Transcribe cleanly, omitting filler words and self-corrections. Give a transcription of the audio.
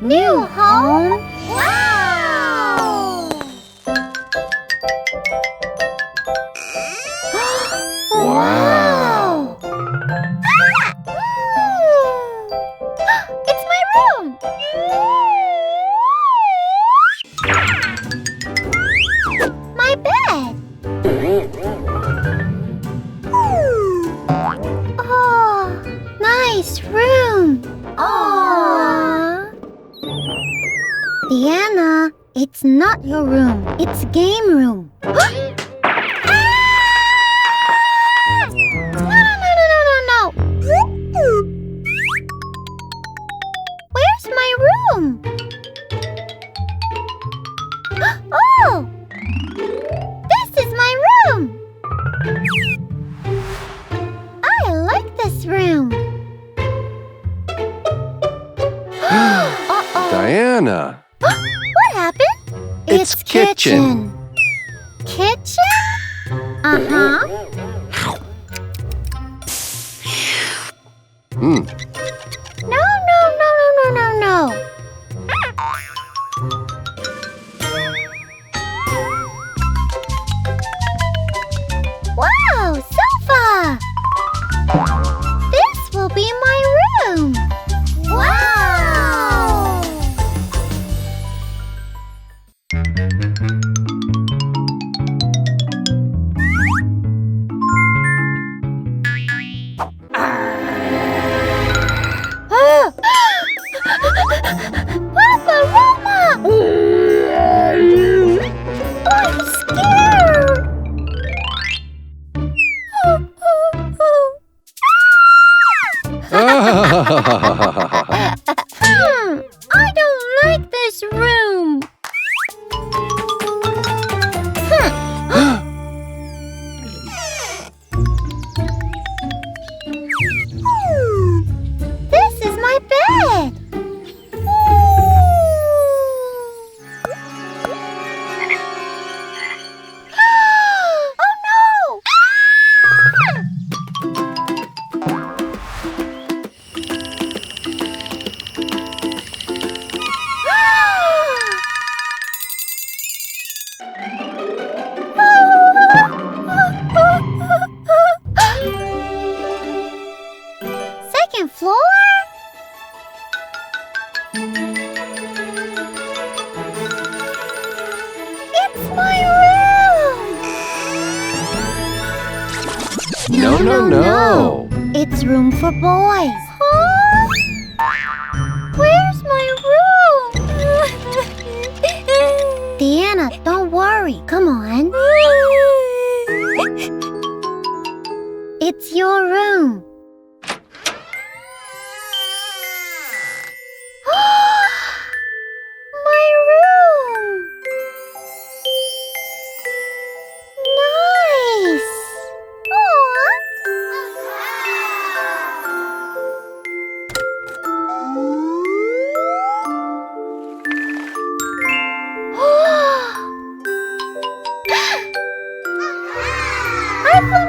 New home. Wow! Wow! It's my room! My bed! Oh, nice room! Aww. Diana, it's not your room. It's game room. No. Where's my room? Oh! This is my room! I like this room. Uh-oh. Diana, What happened? it's kitchen. Kitchen? Uh-huh. Hmm. No. Wow, sofa! This will be my room. Wow! Papa, Roma! I'm scared! I don't like this room. This is my bed. Oh no! Second floor? It's my room! No. It's room for boys. Huh? Where's my room? Diana, don't worry. Come on. It's your room. My room! Nice! I found